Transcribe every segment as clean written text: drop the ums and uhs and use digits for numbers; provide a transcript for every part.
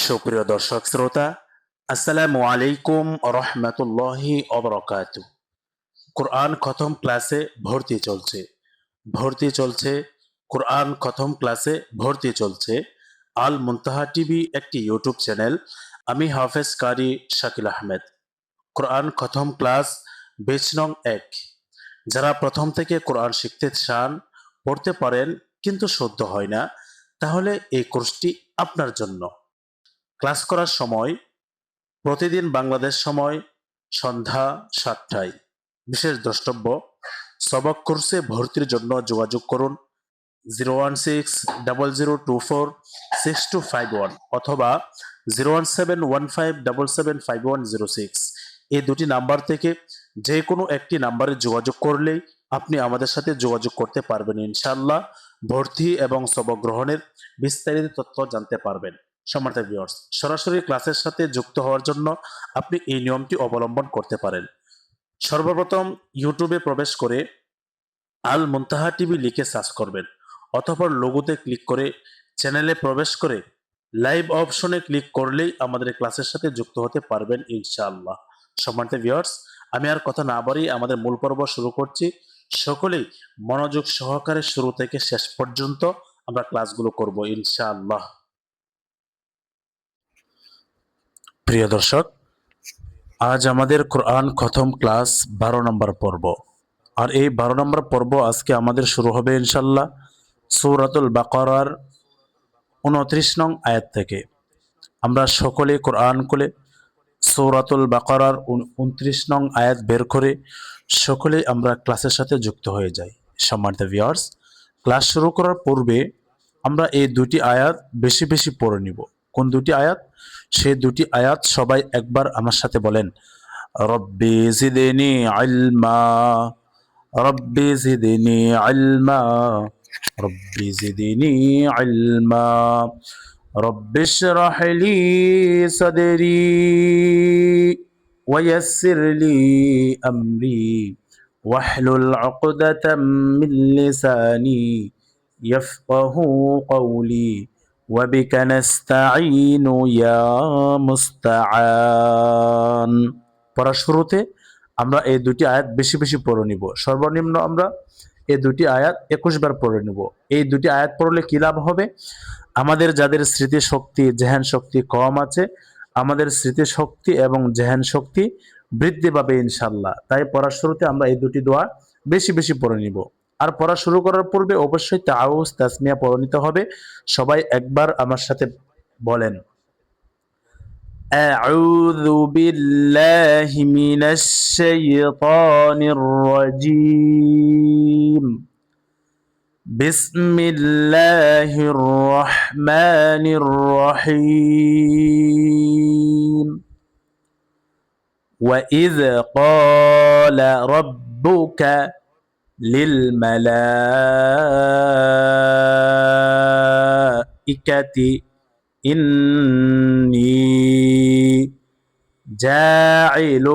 সুপ্রিয় দর্শক শ্রোতা, আসসালামু আলাইকুম রহমতুল্লাহি অবরকাতু। কোরআন খতম ক্লাসে ভর্তি চলছে। কোরআন খতম ক্লাসে ভর্তি চলছে। আল মুনতাহা টিভি একটি ইউটিউব চ্যানেল। আমি হাফেজ কারি শাকিল আহমেদ। কোরআন খতম ক্লাস বেচ নং ১। যারা প্রথম থেকে কোরআন শিখতে চান, পড়তে পারেন কিন্তু শুদ্ধ হয় না, তাহলে এই কোর্সটি আপনার জন্য। ক্লাস করার সময় প্রতিদিন বাংলাদেশ সময় সন্ধ্যা ৭টায়। বিশেষ দ্রষ্টব্য, সবক কোর্সে ভর্তির জন্য যোগাযোগ করুন 01600246251 অথবা 01715775106। এই দুটি নাম্বার থেকে যে কোনো একটি নাম্বারে যোগাযোগ করলেই আপনি আমাদের সাথে যোগাযোগ করতে পারবেন। ইনশাআল্লাহ ভর্তি এবং সবক গ্রহণের বিস্তারিত তথ্য জানতে পারবেন। সম্মানিত ভিউয়ার্স, সরাসরি ক্লাসের সাথে যুক্ত হওয়ার জন্য আপনি এই নিয়মটি অবলম্বন করতে পারেন। সর্বপ্রথম ইউটিউবে প্রবেশ করে আল মুনতাহা টিভি লিখে সার্চ করবেন। অতঃপর লোগোতে ক্লিক করে চ্যানেলে প্রবেশ করে লাইভ অপশনে ক্লিক করলেই আমাদের ক্লাসের সাথে যুক্ত হতে পারবেন ইনশাআল্লাহ। সম্মানিত ভিউয়ার্স, আমি আর কথা না বাড়িয়ে আমাদের মূল পর্ব শুরু করছি। সকলেই মনোযোগ সহকারে শুরু থেকে শেষ পর্যন্ত আমরা ক্লাসগুলো করব ইনশাআল্লাহ। প্রিয় দর্শক, আজ আমাদের কোরআন খতম ক্লাস ১২ নম্বর পর্ব। আর এই ১২ নম্বর পর্ব আজকে আমাদের শুরু হবে ইনশাল্লাহ সূরাতুল বাকারার ২৯ নং আয়াত থেকে। আমরা সকলে কোরআন খুলে সূরাতুল বাকারার ২৯ নং আয়াত বের করে সকলেই আমরা ক্লাসের সাথে যুক্ত হয়ে যাই। সম্মানিত ভিউয়ার্স, ক্লাস শুরু করার পূর্বে আমরা এই দুটি আয়াত বেশি বেশি পড়ে নিব। কোন দুটি আয়াত? সেই দুটি আয়াত সবাই একবার আমার সাথে বলেন, রব্বি জিদনি ইলমা, রব্বি জিদনি ইলমা, রব্বি জিদনি ইলমা, রব্বি ইশরাহ লি সাদরি ওয়াইয়াসসির লি আমরি ওয়াহলুল উকদাতাম মিন লিসানি ইয়াফকাহু কওলি ওয়াবিকা নাস্তাঈনু ইয়া মুস্তাআন। পড়ার শুরুতে আমরা এই দুটি আয়াত বেশি বেশি পড়ে নিব। সর্বনিম্ন আমরা এই দুটি আয়াত ২১ বার পড়ে নিব। এই দুটি আয়াত পড়লে কি লাভ হবে? আমাদের যাদের স্মৃতি শক্তি, জেহান শক্তি কম আছে, আমাদের স্মৃতি শক্তি এবং জেহান শক্তি বৃদ্ধি পাবে ইনশাল্লাহ। তাই পড়ার শুরুতে আমরা এই দুটি দোয়া বেশি বেশি পড়ে নিব। আর পড়া শুরু করার পূর্বে অবশ্যই তাআউয তাসমিয়া পড়ে নিতে হবে। সবাই একবার আমার সাথে বলেন, আউযু বিল্লাহি মিনাশ শাইতানির রাজীম, বিসমিল্লাহির রহমানির রহিম। وإذ قال ربك للملائكة إني جاعل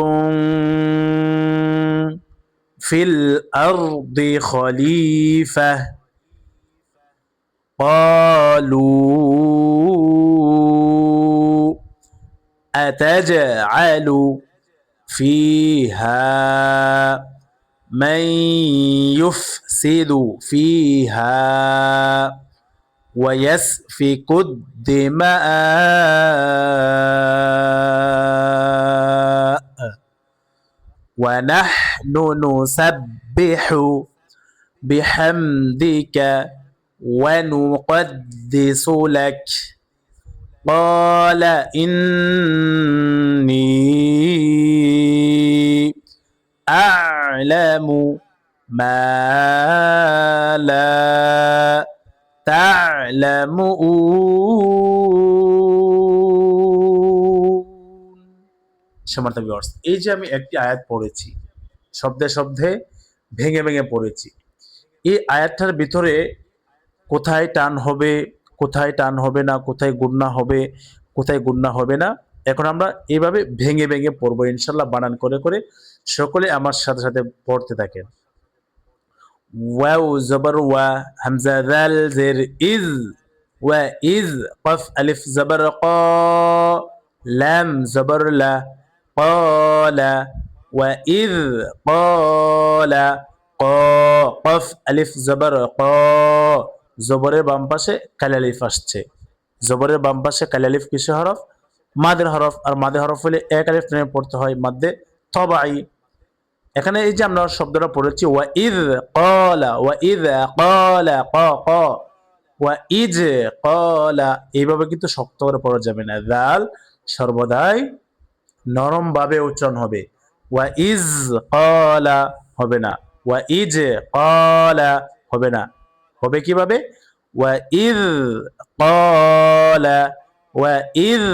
في الأرض خليفة قالوا أتجعل فيها من يفسد فيها ويسفك الدماء ونحن نسبح بحمدك ونقدس لك قال إني أعلم ما لا تعلمون। সম্মানিত ভিউয়ার্স, এই যে আমি একটি আয়াত পড়েছি, শব্দে শব্দে ভেঙে ভেঙে পড়েছি, এই আয়াতটার ভিতরে কোথায় টান হবে, কোথায় টান হবে না, কোথায় গুন্না হবে, কোথায় গুন্না হবে না, এখন আমরা এইভাবে ভেঙে ভেঙে পড়বো ইনশাল্লাহ। বানান করে করে সকলে আমার সাথে সাথে পড়তে থাকেন। ওয়াও জবর ওয়া, হামজা দাল জের ইজ, ওয়া ইজ কফ আলিফ জবর ক লাম জবর লা ক্বালা ওয়া ইজ ক্বালা ক কফ আলিফ জবর ক জবরের বাম পাশে কাল আলিফ আসছে জবরের বাম পাশে কাল আলিফ কিসের হরফ মাদের হরফ আর মাদের হরফ হলে এক আলিফ টেনে পড়তে হয় মাদ্দে তবাই এখানে এই যে আমরা শব্দটা পড়েছি ওয়া ইদ ক্বালা ক ক ওয়া ইজ ক্বালা এইভাবে কিন্তু শক্ত করে পড়া যাবে না দাল সর্বদাই নরম ভাবে উচ্চারণ হবে ওয়া ইজ ক্বালা হবে না ওয়া ইজ ক্বালা হবে না হবে কিভাবে ওয়া ইজ ক্বালা ওয়া ইজ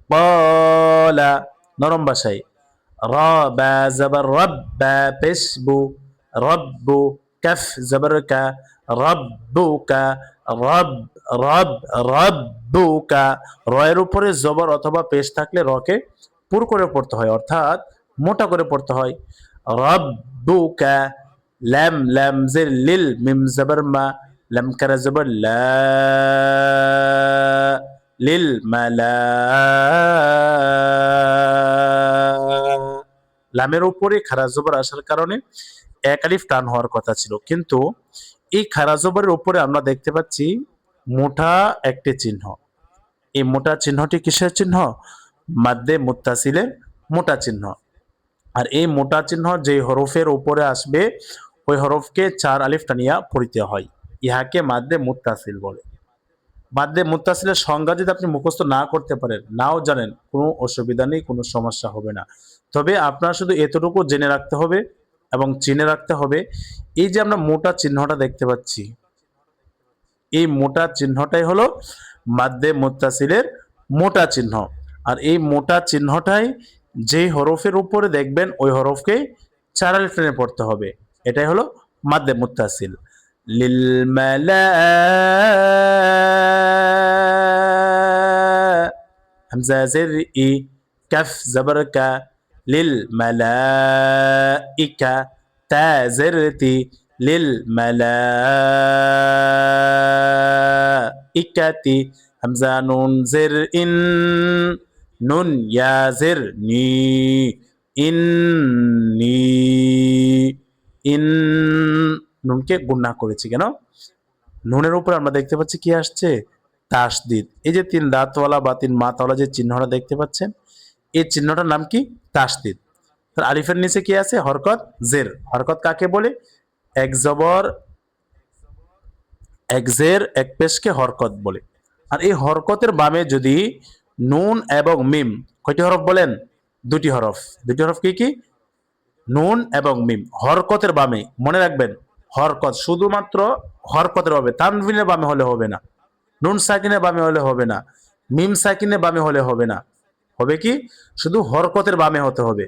ক্বালা নরম ভাষায় রা বা জবর রব্বা পেশবু রব্বু কাফ জবর কা রব্বুকা রব রব রব্বুকা রয়ের উপরে জবর অথবা পেশ থাকলে রকে পুর করে পড়তে হয় অর্থাৎ মোটা করে পড়তে হয় রব্বুকা লাম লাম জির লিল মিম জবর মা লাম কারা জবর লা লিল মালা লামের উপরে খারা জবর আসার কারণে এক আলিফ টান হওয়ার কথা ছিল কিন্তু এই খারা জবরের উপরে আমরা দেখতে পাচ্ছি মোটা একটি চিহ্ন এই মোটা চিহ্নটি কিসের চিহ্ন মাদ্দে মুত্তাসিলের মোটা চিহ্ন আর এই মোটা চিহ্ন যে হরফের উপরে আসবে ওই হরফকে চার আলিফ টানিয়া পড়িতে হয় ইহাকে মাদ্দে মুত্তাসিল বলে মাদ্দে মুত্তাসিলের সংজ্ঞা যদি আপনি মুখস্থ না করতে পারেন নাও জানেন কোনো অসুবিধা নেই কোনো সমস্যা হবে না তবে আপনার শুধু এতটুকু জেনে রাখতে হবে এবং চিনে রাখতে হবে এই যে আমরা মোটা চিহ্নটা দেখতে পাচ্ছি এই মোটা চিহ্নটাই হলো মাদ্দে মুত্তাসিলের মোটা চিহ্ন আর এই মোটা চিহ্নটাই যেই হরফের উপরে দেখবেন ওই হরফকে চার আলিফ টেনে পড়তে হবে এটাই হলো মাদ্দে মুত্তাসিল লিল মালা হামজা জের ই কাফ জবর কা লিল মালাইকা তা জের তি লিল মালাইকাতি হামজা নুন জের ইন নুন ইয়া জের নি ইন্নি ইন নুনকে গুণা করেছি কেন নুনের উপর আমরা দেখতে পাচ্ছি কি আসছে তাসদিদ এই যে তিন দাঁতওয়ালা বা তিন মাতওয়ালা যে চিহ্নটা দেখতে পাচ্ছেন এই চিহ্নটার নাম কি তাসদিদ তার আলিফের নিচে কি আছে হরকত জের হরকত কাকে বলে এক জবর এক জের এক পেশকে হরকত বলে আর এই হরকতের বামে যদি নুন এবং মিম কয়টি হরফ বলেন দুটি হরফ কি কি নুন এবং মিম হরকতের বামে মনে রাখবেন হরকত শুধুমাত্র হরকতের বামে তানভিনের বামে হলে হবে না নুন সাকিনের বামে হলে হবে না মিম সাকিনের বামে হলে হবে না হবে কি শুধু হরকতের বামে হতে হবে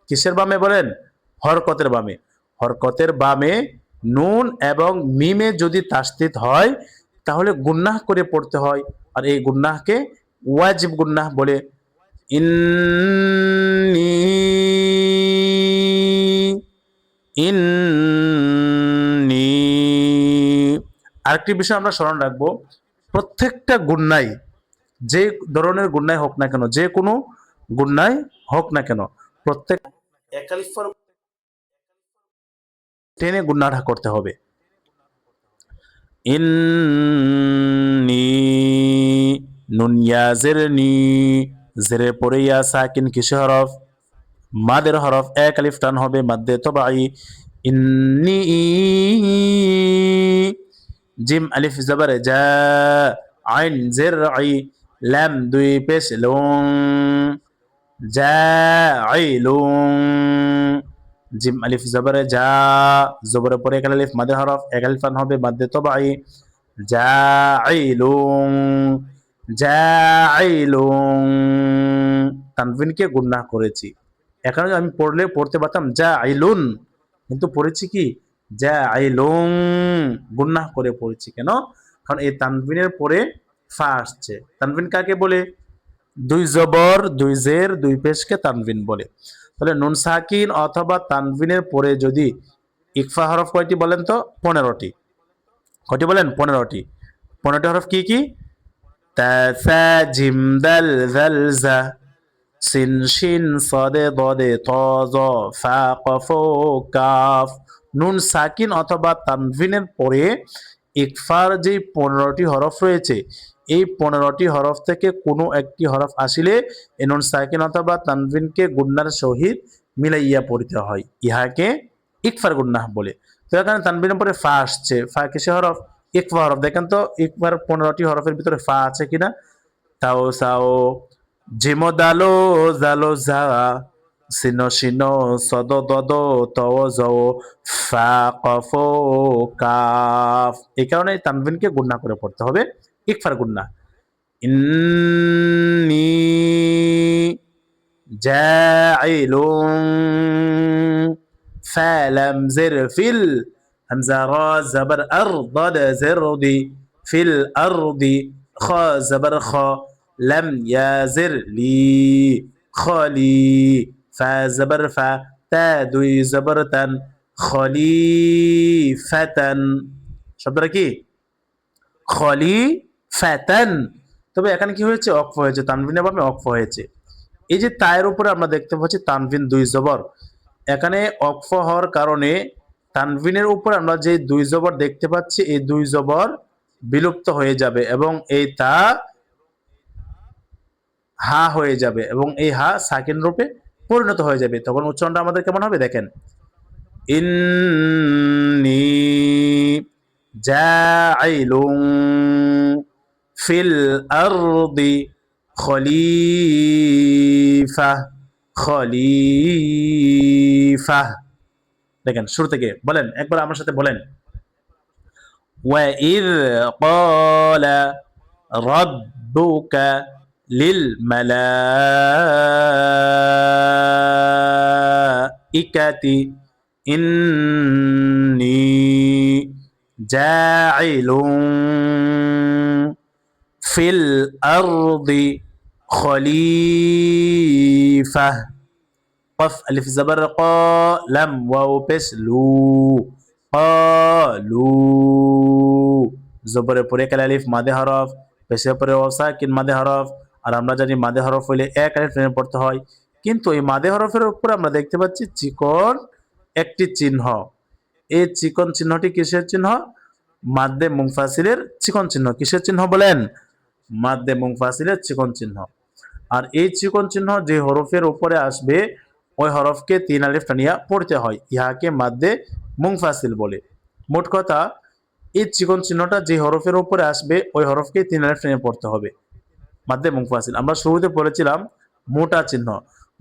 কিসের বামে বলেন হরকতের বামে নুন এবং মিমে যদি তাসদিদ হয় তাহলে গুন্নাহ করে পড়তে হয় আর এই গুন্নাহকে ওয়াজিব গুন্নাহ বলে ইন্নী ইন্নী আরেকটি বিষয় আমরা স্মরণ রাখবো প্রত্যেকটা গুন্নাই যে ধরনের গুন্নাই হোক না কেন যে কোনো গুন্নাই হোক না কেন প্রত্যেক একালিফার টেনে গুন্নাটা করতে হবে ইন্নী নুন ইয়া জের নি জেরের পরে ইয়া সাকিন কিসের হরফ মাদের হরফ এক আলিফ টান হবে মাদ্দে তবাই ইন্নী জিম আলিফ জবর জা আইন জের আই লাম দুই পেশ লুং জাইলুং জিম আলিফ জবর জা জবরের পরে এক আলিফ মাদের হরফ এক আলিফ টান হবে মাদ্দে তবাই জাইলুং তানভিনকে গুনাহ করেছি এখানে আমি পড়তে পারতাম জাইলুন কিন্তু পড়েছি কি জাইলুং গুনাহ করে পড়েছি কেন কারণ এই তানভিনের পরে ফা আসছে তানভিন কাকে বলে দুই জবর দুই জের দুই পেশকে তানভিন বলে তাহলে নুন সাকিন অথবা তানভিনের পরে যদি ইকফা হরফ কয়টি বলেন তো 15টি কয়টি বলেন 15টি হরফ কি কি তা সা জিম দাল জাল জা সিন শিন সদে দদে ত জ ফা কফ কাফ। নুন সাকিন অথবা তানভিনের পরে ইকফার যে 15টি হরফ রয়েছে, এই 15টি হরফ থেকে কোনো একটি হরফ আসিলে এই নুন সাকিন অথবা তানভিনকে গুন্নার সহিত মিলাইয়া পড়িতে হয়, ইহাকে ইকফার গুন্নাহ বলে। তো এখানে তানভিনের পরে ফা আসছে, ফা কিসে হরফ? ইকফা হরফ। দেখেন তো ইকফার 15টি হরফের ভিতরে ফা আছে কিনা। তাও সাও জিমো দালো জালো জা সিনো শিনো সদ দদ তও জও ফা কফ কাফ। এই কারণে তানভিনকে গুন্না করে পড়তে হবে, ইকফার গুন্না। ইন্নী জাইলুন ফালাম জির ফিল হামজা রা জবর আর দাদ জিরদি ফিল আরদি খা জবর খা লাম ইয়াজির লি খলি ফা জবর ফা তা দুই জবর তান খলিফাতান। শব্দটা কি? খলিফাতান। তবে এখানে কি হয়েছে? অক্ফ হয়েছে, তানভিনের বামে অক্ফ হয়েছে। এই যে তায়ের উপরে আমরা দেখতে পাচ্ছি তানভিন দুই জবর, এখানে অক্ফ হওয়ার কারণে তানভিনের উপর আমরা যে দুই জবর দেখতে পাচ্ছি, এই দুই জবর বিলুপ্ত হয়ে যাবে এবং এই তা হা হয়ে যাবে এবং এই হা সাকিন রূপে পরিণত হয়ে যাবে। তখন উচ্চারণটা আমাদের কেমন হবে দেখেন, ইন্নী জাইলুন ফিল আরদি খলিফা খলিফা। দেখেন শুরু থেকে বলেন, একবার আমার সাথে বলেন, وَإِذْ قَالَ رَبُّكَ لِلْمَلَائِكَةِ إِنِّي جَاعِلٌ فِي الْأَرْضِ خَلِيفَةً قف ألف زبر قا لم واو পেশ লু قالو জবরের পরে কাল আলিফ মাদে হরফ, পেশের পরে ওয়াও সাকিন মাদে হরফ। আর আমরা জানি মাদে হরফ হইলে এক আলিফ টেনে পড়তে হয়, কিন্তু এই মাদে হরফের উপর আমরা দেখতে পাচ্ছি চিকন একটি চিহ্ন। এই চিকন চিহ্নটি কিসের চিহ্ন? মাদ্দে মুনফাসিলের চিকন চিহ্ন। কিসের চিহ্ন বলেন? মাদ্দে মুনফাসিলের চিকন চিহ্ন। আর এই চিকন চিহ্ন যে হরফের উপরে আসবে ওই হরফকে 3 আলিফ টানিয়া পড়তে হয়, ইহাকে মাদ্দে মুনফাসিল বলে। মোট কথা, এই চিকন চিহ্নটা যে হরফের উপরে আসবে ওই হরফকে 3 আলিফ টানিয়ে পড়তে হবে, মাদ্দে মুনফাসিল। আমরা শুরুতে বলেছিলাম মোটা চিহ্ন,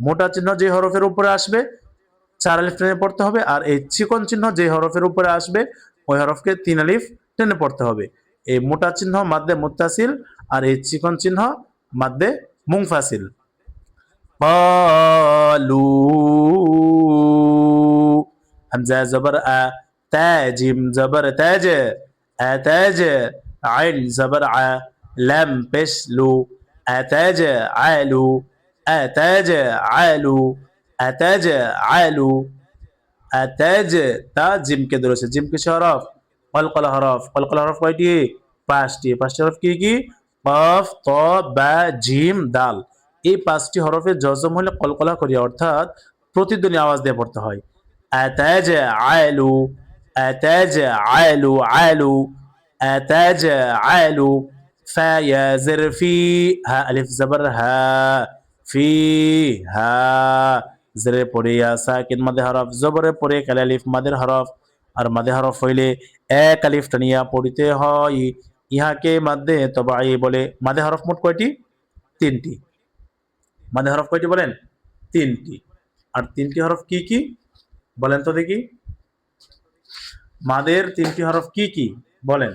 মোটা চিহ্ন যে হরফের উপরে আসবে 4 আলিফ টেনে পড়তে হবে, আর এই চিকন চিহ্ন যে হরফের উপরে আসবে ওই হরফকে 3 আলিফ টেনে পড়তে হবে। এই মোটা চিহ্ন মাদ্দে মুত্তাসিল আর এই চিকন চিহ্ন মাদ্দে মুনফাসিল। قالوا همزة زبر أ تاجم زبر تاج أتاج عين زبر ع لم بسلو أتاج علو أتاج علو أتاج علو أتاج تا জিম কে ধরেছে, জিম কি হরফ? কলকলা হরফ। কলকলা হরফ কয়টি? 5টি। 5টি হরফ কি কি? কফ ত বা জিম দাল। এই 5টি হরফে জজম হলে কলকলা করি, অর্থাৎ প্রতিধ্বনি আওয়াজ দিয়ে পড়তে হয়। আতাজ আলু আতাজ আলু আলু আতাজ আলু ফা ইয়া জির ফি হা আলিফ জবর হা ফি হা জেরে পড়ে ইয়া সাকিন মাদে হরফ, জবরে পড়ে কাল আলিফ মাদের হরফ। আর মাদে হরফ হইলে এক আলিফ টানিয়া পড়িতে হয়, ইহাকে মাদ্দে তবাই বলে। মাদে হরফ মোট কয়টি? 3টি। মাদে হরফ কয়টি বলেন? 3টি। আর 3টি হরফ কি কি বলেন তো দেখি? মাদের 3টি হরফ কি কি বলেন?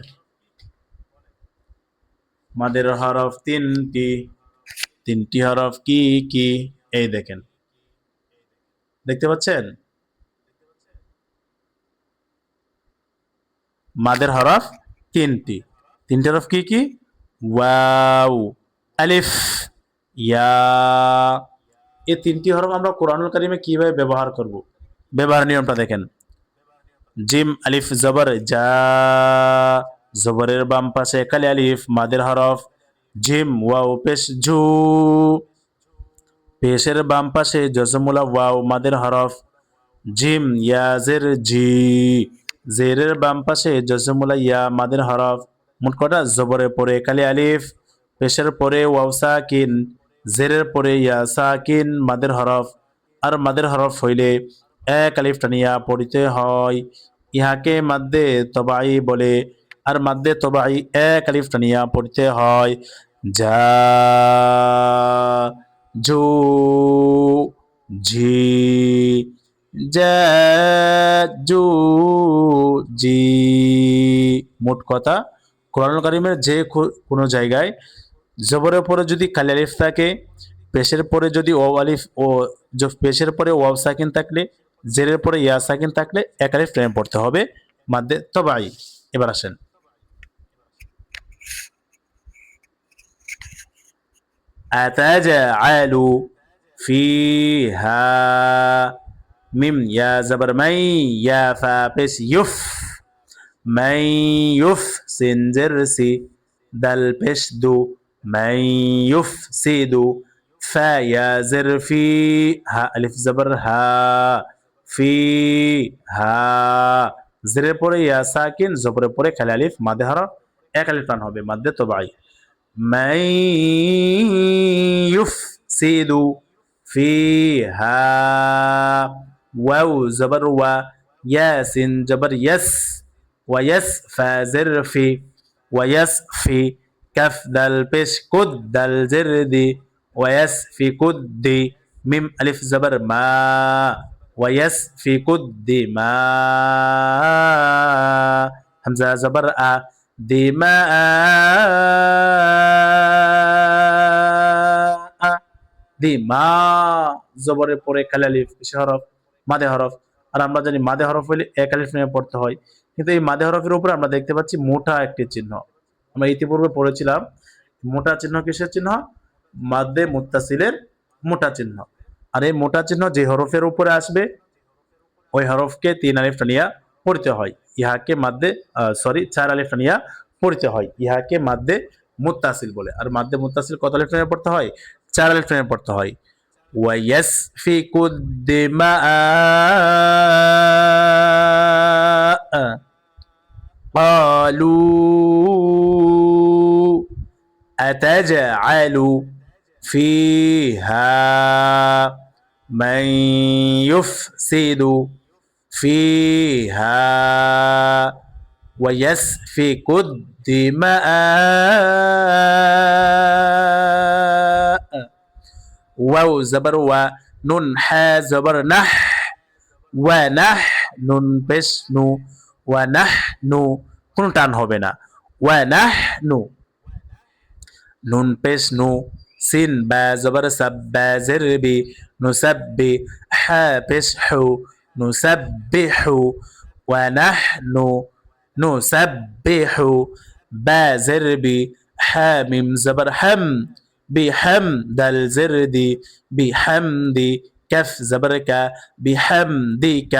মাদের হরফ 3টি। 3টি হরফ কি কি? এই দেখেন, দেখতে পাচ্ছেন? মাদের হরফ 3টি। 3টি হরফ কি কি? ওয়াও, আলিফ, ইয়া। এই 3টি হরফ আমরা কোরআনুল কারীমে কিভাবে ব্যবহার করব? ব্যবহার নিয়মটা দেখেন। জিম আলিফ জবর জা, জবরের বাম পাশে কালি আলিফ মাদের হরফ, জিম ওয়াও পেশ ঝু, পেশের বাম পাশে জজমুলা ওয়াও মাদের হরফ। জিম ইয়া জের জি, জেরের বাম পাশে জজমুলা ইয়া মাদের হরফ। মোট কটা? জবরের পরে কালি আলিফ, পেশের পরে ওয়াও সাকিন, জেরের পরে ইয়া সাকিন মাদের হরফ। আর মাদের হরফ হইলে এক আলিফ টানিয়া পড়িতে হয়, ইহাকে মাদ্দে তবাই বলে। আর মাদ্দে তবাই এক আলিফ টানিয়া পড়িতে হয়। যা, জু, ঝি, যা, জু, জি। মোট কথা, কোরআনুল কারীমের যে কোনো জায়গায় জবরের পরে যদি কালি আলিফ থাকে, পেশের পরে যদি ওয়াও আলিফ ও পেশের পরে ওয়াও সাকিন থাকলে, জেরের পরে ইয়া সাকিন থাকলে এক আলিফ টেনে পড়তে হবে মাদ্দে তবাই। এবার আসেন, আতাজাআলু ফিহা, মিম ইয়া জবর মাই, ইয়া ফা পেশ ইউফ, মাই ইউফ, সিন জের সি, দাল পেশ দু, মাই ইউফ সি দু, ফা ইয়া জের ফি, হা আলিফ জবর হা, ফি হা, জেরের পরে ইয়া সাকিন, জবরের পরে খালি আলিফ মাদে হরফ, এক আলিফ টান হবে মাদ্দে তবাই। من يفسد فيها، واو زبر و، ياس جبر يس، ويس فازر في، ويسفي، كف دال بش كد دال زردي، ويسفي كد، ميم ألف زبر ما، ويسفي كد ما، همزة زبر أ، দিমা, দিমা, জবরের পরে কালি আলিফ পেশ হরফ মাদে হরফ। আর আমরা জানি মাদে হরফ হলে এক আলিফ নিয়ে পড়তে হয়, কিন্তু এই মাদে হরফের উপরে আমরা দেখতে পাচ্ছি মোটা একটি চিহ্ন। আমরা ইতিপূর্বে পড়েছিলাম মোটা চিহ্ন কিসের চিহ্ন? মাদ্দে মুত্তাসিলের মোটা চিহ্ন। আর এই মোটা চিহ্ন যে হরফের উপরে আসবে ওই হরফকে তিন আলিফ টানিয়া পড়তে হয়, ইহাকে মাদ্দে চার আলিফ টানিয়া পড়তে হয়, ইহাকে মাদ্দে মুত্তাসিল বলে। আর মাদ্দে মুত্তাসিল কত আলিফ টানিয়া পড়তে হয়? চার আলিফ টানিয়া পড়তে হয়। ওয়াইয়াসফিকু দিমা, ক্বালু আতাজআলু ফিহা মান ইউফসিদু فيها ويسفك الدماء، واو زبر و، نون حا زبر نح، ونح নুন পেশ নু, ওয়ানাহনু, কোনো টান হবে না, ওয়ানাহনু, নুন পেশ নু, সিন বা জবর সাব, বা জের বি, নুসাব্বি, হা পেশ হু, নুসাব্বিহু, ওয়ানাহনু নুসাব্বিহু, বা জের বি, হা মিম জবর হাম, বিহাম দাল জের দি, বিহামদি, كف زبر ك، بحمدك،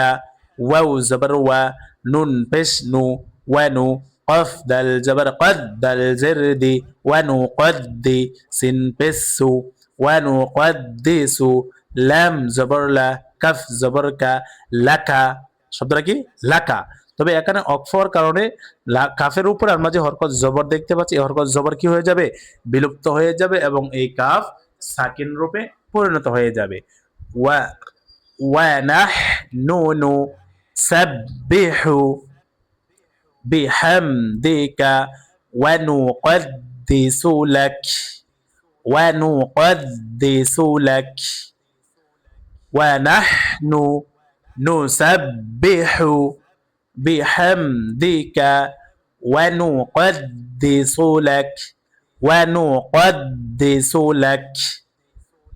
واو زبر و، نون بش نو، ونو، قف دال جبر قد دال زردي، ونقدي، سين بسو، ونقدس، لام زبر لا، كف زبر ك، لك। শব্দটা কি? লাকা। তবে এখানে অক্ফ হওয়ার কারণে কাফের উপরে আমরা যে হরকত জবর দেখতে পাচ্ছি, এই হরকত জবর কি হয়ে যাবে? বিলুপ্ত হয়ে যাবে এবং এই কাফ সাকিন রূপে পরিণত হয়ে যাবে। ونحن نسبح بحمدك ونقدس لك، ونقدس لك، ونحن نسبح بحمدك ونقدس لك، ونقدس لك،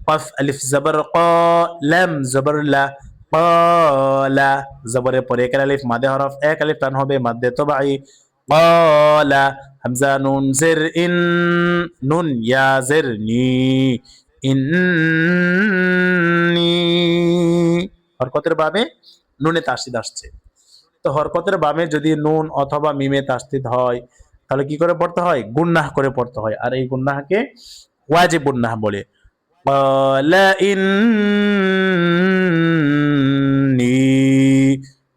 কফ আলিফ জবর ক, লাম জবর লা, ক্বালা, জবরের পরে এক আলিফ মাদে হরফ, এক আলিফ টান হবে মাদ্দে তবাই। ক্বালা, হামজা নুন জের ইন, নুন ইয়া জের নি, ইন্নি, হরকতের বামে নুনে তাসদিদ আসছে। তো হরকতের বামে যদি নুন অথবা মিমে তাসদিদ হয় তাহলে কি করে পড়তে হয়? গুন্নাহ করে পড়তে হয়। আর এই গুন্নাহকে ওয়াজিব গুন্নাহ বলে। ক্বালা ইন্নী,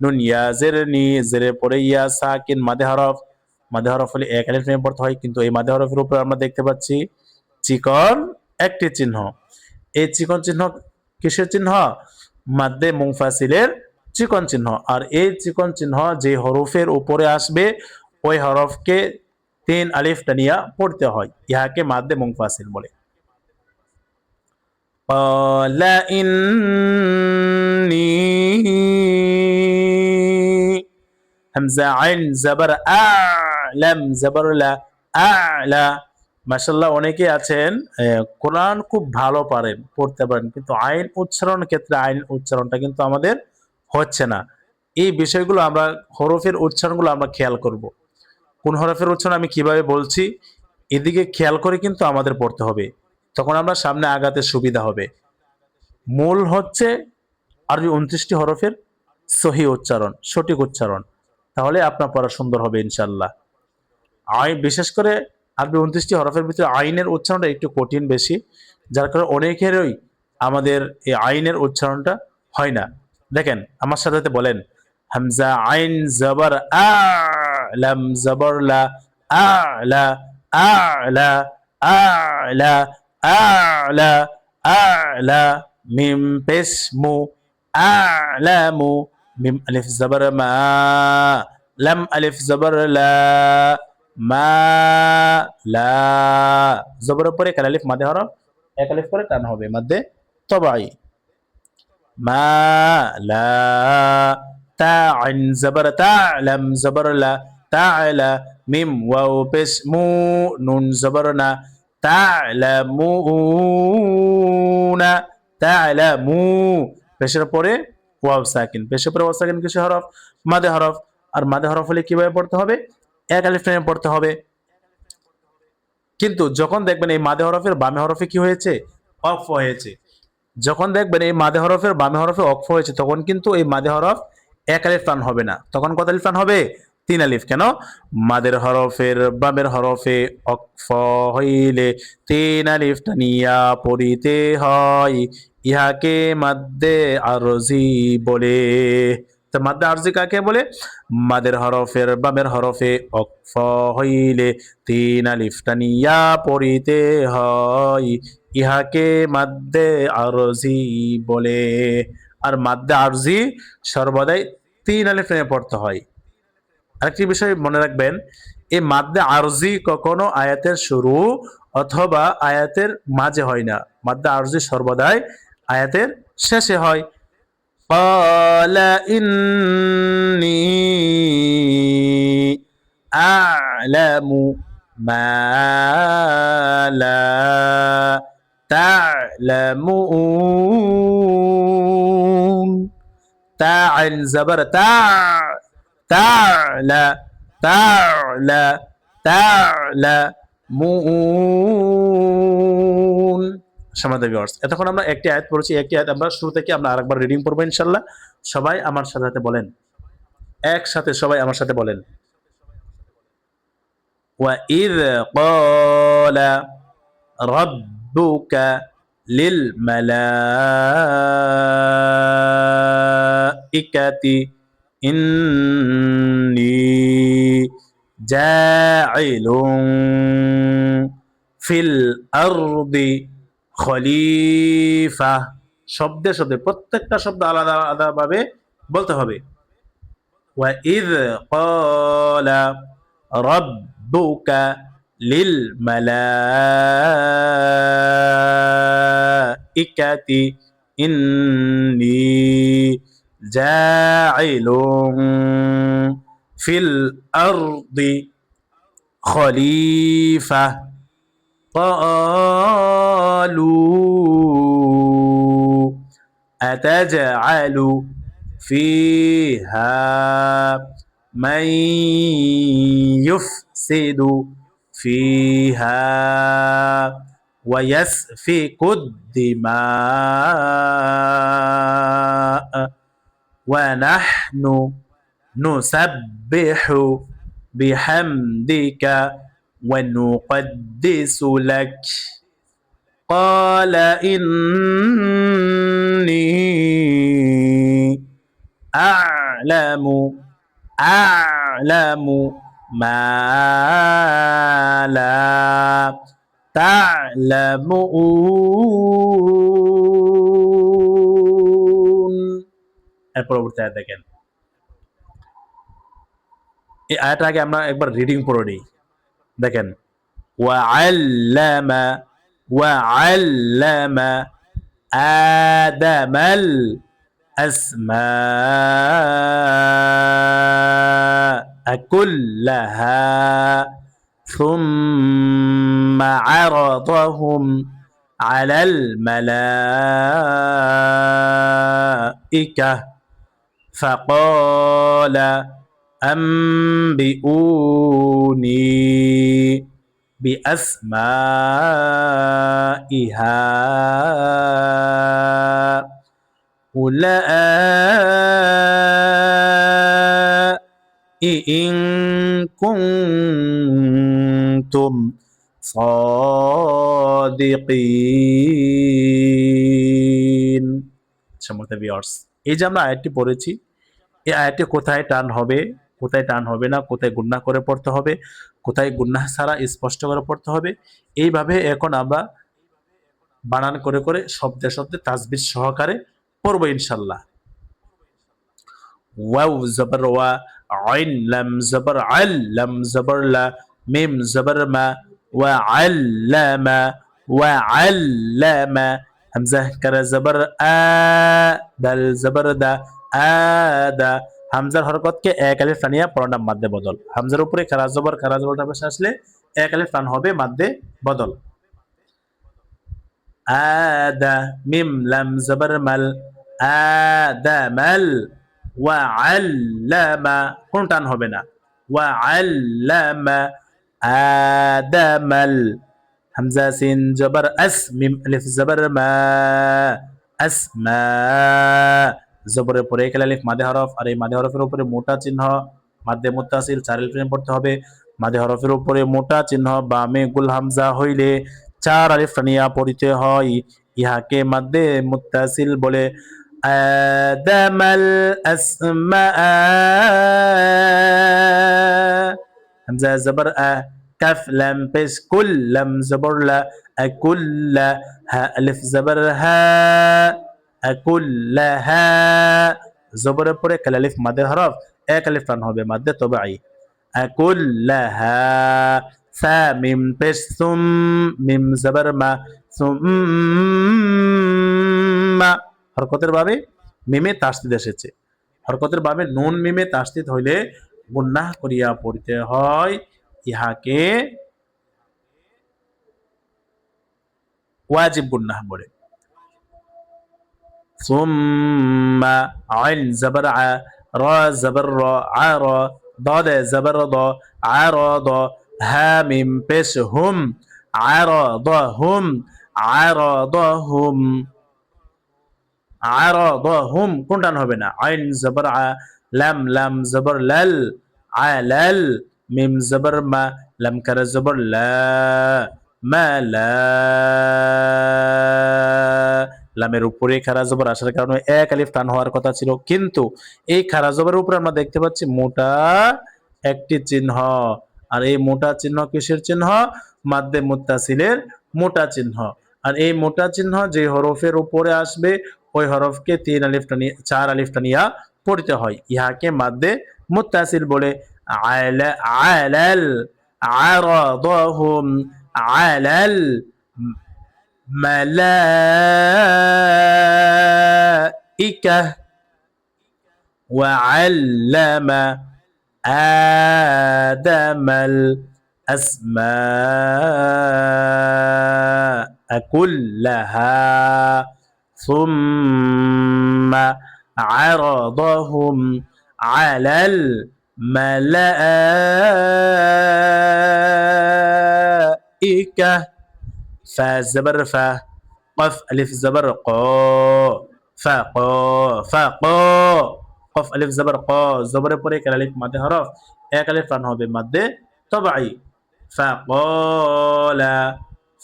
নুন ইয়া জের নি, জেরের পরে ইয়া সাকিন মাদে হরফ। মাদে হরফ হলে এক আলিফ নিয়ে পড়তে হয়, কিন্তু এই মাদে হরফের উপর আমরা দেখতে পাচ্ছি চিকন একটি চিহ্ন। এই চিকন চিহ্ন কিসের চিহ্ন? মাদ্দে মুনফাসিলের চিকন চিহ্ন। আর এই চিকন চিহ্ন যে হরফের উপরে আসবে ওই হরফকে 3 আলিফ টানিয়া পড়তে হয়, ইহাকে মাদ্দে মুনফাসিল বলে। ক্বালা ইন্নী, হামজা আইন জবর আ, লাম জবর লা, আ'লা। মাশাআল্লাহ, অনেকে আছেন কোরআন খুব ভালো পারেন, পড়তে পারেন, কিন্তু আইন উচ্চারণের ক্ষেত্রে আইন উচ্চারণটা কিন্তু আমাদের হচ্ছে না। এই বিষয়গুলো আমরা, হরফের উচ্চারণগুলো আমরা খেয়াল করব। কোন হরফের উচ্চারণ আমি কিভাবে বলছি এদিকে খেয়াল করে কিন্তু আমাদের পড়তে হবে, তখন আমরা সামনে আগাতে সুবিধা হবে। মূল হচ্ছে আরবি 29টি হরফের সহি উচ্চারণ, সঠিক উচ্চারণ, তাহলে আপনার পড়া সুন্দর হবে ইনশাল্লাহ। আইন, বিশেষ করে আরবি 29টি হরফের ভিতরে আইনের উচ্চারণটা একটু কঠিন বেশি, যার কারণে অনেকেরই আমাদের এই আইনের উচ্চারণটা হয় না। দেখেন আমার সাথে বলেন, হামজা আইন জবর আ, লাম জবর লা, আ'লা, আ'লা, আ'লা, আ'লা, আ'লা, মিম পেশ মু, আ'লামু, মিম আলিফ জবর মা, লাম আলিফ জবর লা, মা, লা, জবরের পরে কাল আলিফ মাদে হরফ, এক আলিফ করে টান হবে মাদে তবাই। মা, লা, তা আইন জবর তা, লাম জবর লা, তা'লা, মিম ওয়াও পেশ মু, নুন জবর না, তা'লামুনা, তা'লামু, পেশের পরে ওয়াও সাকিন, পেশের পরে ওয়াও সাকিন কিসের হরফ? মাদে হরফ। আর মাদে হরফ হলে কিভাবে পড়তে হবে? এক আলিফ টেনে পড়তে হবে। কিন্তু যখন দেখবেন এই মাদে হরফের বামে হরফে কি হয়েছে? অক্ফ হয়েছে। যখন দেখবেন এই মাদে হরফের বামে হরফে অক্ফ হয়েছে, তখন কিন্তু এই মাদে হরফ এক আলিফ টান হবে না, তখন কত আলিফ টান হবে? 3 আলিফ। কেন? মাদের হরফের বামের হরফে অক্ফ হইলে 3 আলিফ টানিয়া পড়িতে হয়, ইহাকে মাদ্দে আরজি বলে। তো মাদ্দে আরজি কাকে বলে? মাদের হরফের বামের হরফে অক্ফ হইলে 3 আলিফ টানিয়া পড়িতে হয়, ইহাকে মাদ্দে আরজি বলে। আর মাদ্দে আরজি সর্বদাই 3 আলিফ টেনে পড়তে হয়। আরেকটি বিষয় মনে রাখবেন, এই মাদ্দে আরজি কখনো আয়াতের শুরু অথবা আয়াতের মাঝে হয় না, মাদ্দে আরজি সর্বদাই আয়াতের শেষে হয়। ক্বালা ইন্নী আ'লামু মা লা তা'লামুন, তা আইন জবর তা, তা'লা, তা'লা, তা'লামুন। সমাধান ভিউয়ার্স, এতক্ষণ আমরা একটি আয়াত পড়েছি, একটি আয়াত আমরা শুরু থেকে আমরা আরেকবার রিডিং পড়বো ইনশাআল্লাহ। সবাই আমার সাথে বলেন, একসাথে সবাই আমার সাথে বলেন, وَإِذْ قَالَ رَبُّكَ لِلْمَلَائِكَةِ إِنِّي جَاعِلٌ فِي الْأَرْضِ খলিফা। শব্দে শব্দে প্রত্যেকটা শব্দ আলাদা আলাদা ভাবে বলতে হবে। وَإِذْ قَالَ رَبُّكَ لِلْمَلَائِكَةِ إِنِّي جَاعِلٌ فِي الْأَرْضِ خَلِيفَةً قَالُوا أَتَجْعَلُ فِيهَا مَن يُفْسِدُ فِيهَا وَيَسْفِكُ الدِّمَاءَ وَنَحْنُ نُسَبِّحُ بحمدك ونقدس لك قال إني أعلم أعلم ما لا تعلمون এর পরবর্তী আয়াত দেখেন এই আয়াতটা আগে আমরা একবার রিডিং পড়ে নিই দেখেন وعلم وعلم آدم الأسماء كلها ثم عرضهم على الملائكة فقال أنبئوني بأسماء هؤلاء إن كنتم صادقين সম্মানিত ভিউয়ার্স এই যে আমরা আয়াতটি পড়েছি এই আয়াতটি কোথায় টান হবে কোথায় টান হবে না কোথায় গুনাহ করে পড়তে হবে কোথায় গুনাহ ছাড়া স্পষ্ট করে পড়তে হবে এইভাবে এখন আমরা বানান করে করে শব্দে শব্দে তাসবিহ সহকারে পড়ব ইনশাআল্লাহ ওয়াও জবর ওয়া আইন লাম জবর আল লাম জবর লা মিম জবর মা ওয়া আল্লামা ওয়া আল্লামা হামজা কারা জবর আ দাল জবর দা আদা হামজার হরকতকে এক আলিফ টানিয়া পড়া মাদ্দে বদল হামজার উপরে খারা জবরটা বসে আসলে এক আলিফ টান হবে মাদ্দে বদল আদা মিম লাম জবর মাল আদামাল ওয়া আল্লামা কোন টান হবে না ওয়া আল্লামা আদামাল হামজা সিন জবর আস মিম আলিফ জবর মা আসমা জবরের পরে এক আলিফ মাদে হরফ আর এই মাদে হরফের উপরে মোটা চিহ্ন মাদে মুত্তাসিল চার আলিফ পড়তে হবে মাদে হরফের উপরে মোটা চিহ্ন বামে গুল হামজা হইলে চার আলিফ টানিয়া পড়িতে হয় ইহাকে মাদে মুত্তাসিল বলে আদামাল আসমা হামজা জবর আ কাফ লাম পেশ কুল লাম জবর লা আকুল্লা হা আলিফ জবর হা আকুল্লাহা জবরের পরে কাল আলিফ মাদের হরফ এক আলিফ টান হবে মাদে তবাই আকুল্লাহা সা মিম পেশ সুম মিম জবর মা সুম্মা হরকতের ভাবে মিমে তাসদিদ এসেছে হরকতের ভাবে নুন মিমে তাসদিদ হইলে গুনাহ করিয়া পড়তে হয় ইহাকে ওয়াজিব গুনাহ বলে ثم عين زبر ع را زبر را عرا ضاد زبر ضا عرض ها ميم بش هم عرضهم عرضهم عرضهم কোনটা হবে না আইন জবর আ লাম লাম জবর লাল আলাল মিম জবর মা লাম কার জবর লা মা লা লামের উপরে খারা জবর আসার কারণে এক আলিফ টান হওয়ার কথা ছিল কিন্তু এই খারা জবরের উপরে আমরা দেখতে পাচ্ছি মোটা একটি চিহ্ন আর এই মোটা চিহ্ন কিসের চিহ্ন মাদ্দে মুত্তাসিলের মোটা চিহ্ন আর এই মোটা চিহ্ন যে হরফের উপরে আসবে ওই হরফকে তিন আলিফ টানিয়া চার আলিফ টানিয়া পড়তে হয় ইহাকে মাদ্দে মুত্তাসিল বলে আলা আলাল আরাদাহুম আলাল ملائكة وعلم آدم الأسماء كلها ثم عرضهم على الملائكة فا زبر فا قف ألف زبر قا فا قا فا قا قف ألف زبر قا زبر পরে কাল আলিফ মাদে হরফ এক আলিফ টান হবে মাদ্দে তবাই। ফাকালা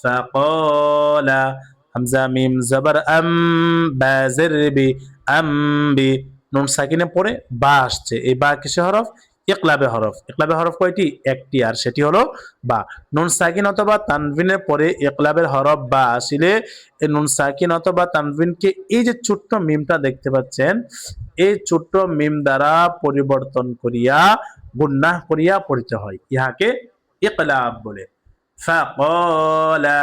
ফাকালা হামজা মিম জবর বা জের বি বি নুন সাকিনের পরে বা আসছে, এই বা কিসের হরফ? ইকলাবে হরফ। ইকলাবে হরফ কয়টি? একটি, আর সেটি হলো বা। নুন সাকিন অথবা তানভিনের পরে ইকলাবের হরফ বা আসিলে এই নুন সাকিন অথবা তানভিনকে এই যে ছোট্ট মিমটা দেখতে পাচ্ছেন, এই ছোট্ট মিম দ্বারা পরিবর্তন করিয়া গুন্নাহ করিয়া পড়িতে হয়, ইহাকে ইকলাব বলে। ফাকালা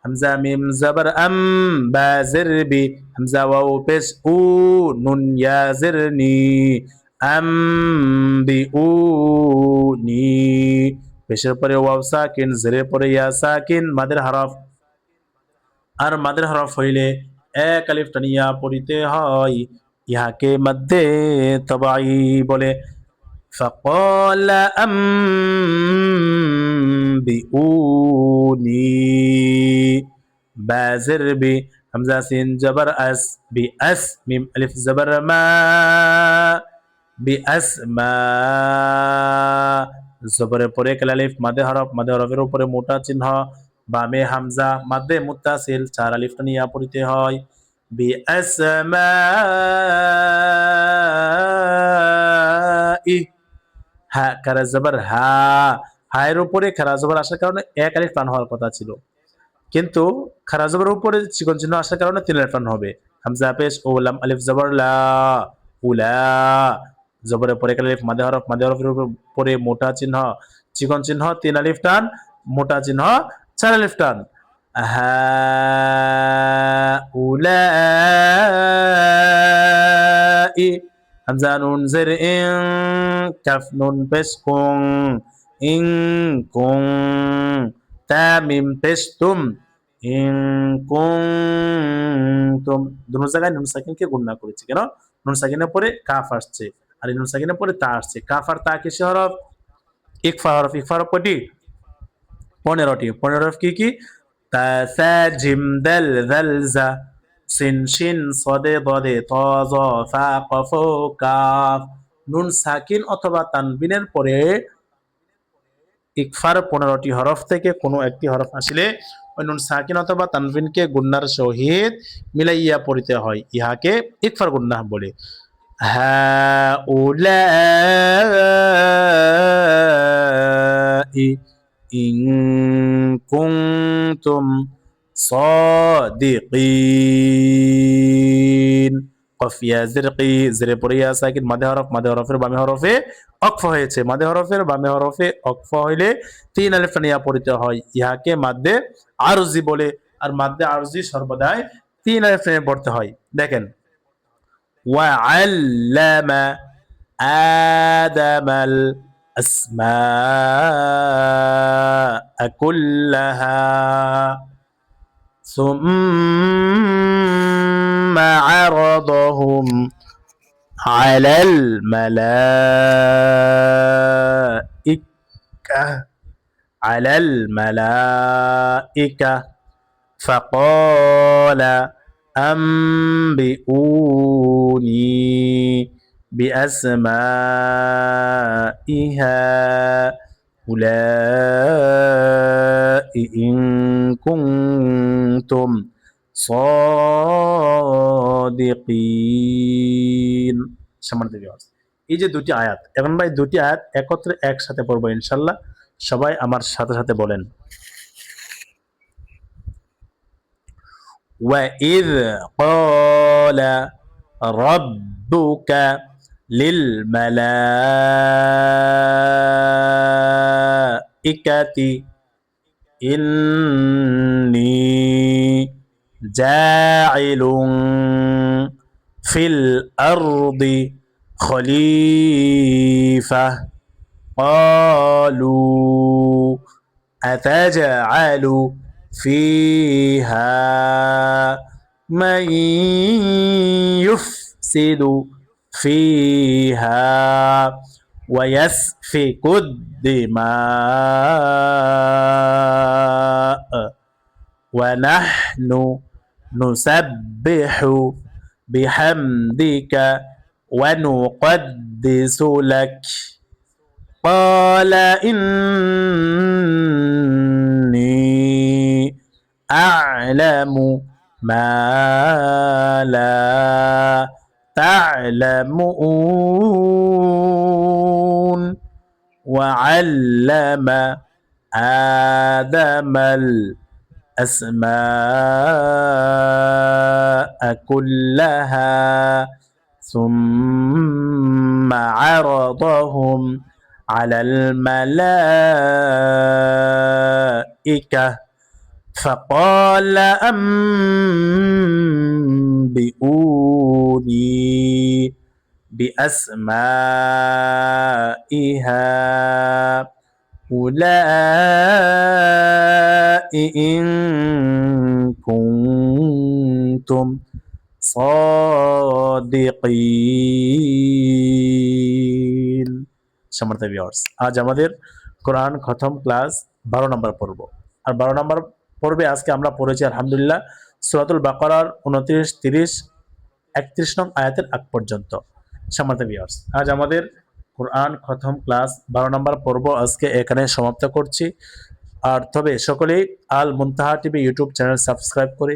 হামজা মিম জবর বা জের বি হামজা ওয়াও পেশ উ নুন ইয়া জেরনি নি পেশের পরে ওয়াও সাকিন জেরের পরে ইয়া সাকিন মাদের হরফ। আর মাদের হরফ হইলে এক আলিফ টানিয়া পড়িতে হয়, ইহাকে মাদ্দে তবাই বলে। فقال أنبئوني بازر بي همزة سين جبر أس بأس ميم ألف زبر ما بأسماء জবরের পরে কাল আলিফ মাদে হরফ, মাদে হরফের উপরে মোটা চিহ্ন, বামে হামজা মাদে মুত্তাসিল, চার আলিফটা নিয়ে পড়িতে হয়। বিআসমাই হা খারা জবর হা, হায়ের উপরে খারা জবর আসার কারণে এক আলিফ টান হওয়ার কথা ছিল, কিন্তু খারা জবরের উপরে চিকন চিহ্ন আসার কারণে তিন আলিফ টান হবে। হামজা পেশ ও লাম আলিফ জবর লা উলা, জবরের পরে আলিফ মাদে হরফ, মাদে হরফের উপরে মোটা চিহ্ন, চিকন চিহ্ন, তিন আলিফ টান, মোটা চিহ্ন চার আলিফ টান। হা উলা ই হামজা নুন জের ইন কাফ নুন পেশ কুং ইং কুং তা মিম পেশ তুম ইং কুং তুম। দুনো জায়গায় নুন সাকিনকে গুণনা করেছি, কেন? নুন সাকিনের পরে কাফ আসছে আর নুন সাকিনের পরে তা আসছে। কাফ আর তা কিসে হরফ? ইকফা হরফ। ইকফা হরফ কয়টি? 15টি। 15 হরফ কি কি? তা সা জিম দাল দাল জা সিন শিন সদে বদে ত জ ফা কফ কাফ। নুন সাকিন অথবা তানবিনের পরে ইকফার 15টি হরফ থেকে কোনো একটি হরফ আসলে ওই নুন সাকিন অথবা তানবিনকে গুন্নার সহিত মিলাইয়া পড়িতে হয়, ইহাকে ইকফার গুন্নাহ বলে। হাউলাই ইন কুনতুম সাদিকিন। কফ ইয়া জিরকি, জিরে পরে ইয়া সাকিন মাদে হরফ, মাদে হরফের বামে হরফে অক্ফ হয়েছে, মাদে হরফের বামে হরফে অক্ফ হইলে তিন আলিফ টানিয়া পড়িতে হয়, ইহাকে মাদ্দে আরজি বলে। আর মাদ্দে আরজি সর্বদাই তিন আলিফ টানিয়া পড়তে হয়। দেখেন وعلم آدم الأسماء كلها ثم عرضهم على الملائكة فقال أنبئوني بأسماء هؤلاء إن كنتم صادقين। সম্মানিত ভিউয়ার্স, এই যে দুটি আয়াত, এখন ভাই দুটি আয়াত একত্রে একসাথে পড়বো ইনশাআল্লাহ। সবাই আমার সাথে সাথে বলেন। وَإِذْ قَالَ رَبُّكَ لِلْمَلَائِكَةِ إِنِّي جَاعِلٌ فِي الْأَرْضِ خَلِيفَةً قَالُوا أَتَجْعَلُ فيها من يفسد فيها ويسفك الدماء ونحن نسبح بحمدك ونقدس لك قال إني أعلم ما لا تعلمون وعلم آدم الأسماء كلها ثم عرضهم على الملائكة فقال أنبئوني بأسماء هؤلاء إن كنتم صادقين। সম্মানিত ভিউয়ার্স, আজ আমাদের কোরআন খতম ক্লাস 12 নম্বর পর্ব। আর 12 নম্বর পর্বে আজকে আমরা পড়েছি আলহামদুলিল্লাহ সূরাতুল বাকারার 29, 30, 31 নং আয়াতের আগ পর্যন্ত। সম্মানিত ভিউয়ার্স, আজ আমাদের কোরআন খতম ক্লাস 12 নম্বর পর্ব আজকে এখানে সমাপ্ত করছি। আর তবে সকলেই আল মুনতাহা টিভি ইউটিউব চ্যানেল সাবস্ক্রাইব করে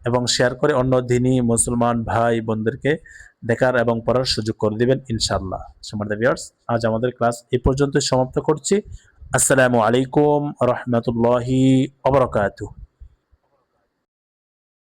এবং শেয়ার করে অন্য দিনী মুসলমান ভাই বোনদেরকে দেখার এবং পড়ার সুযোগ করে দিবেন ইনশাআল্লাহ। সম্মানিত ভিউয়ার্স, আজ আমাদের ক্লাস এই পর্যন্ত সমাপ্ত করছি। আসসালামু আলাইকুম ওয়া রাহমাতুল্লাহি ওয়া বারাকাতুহু।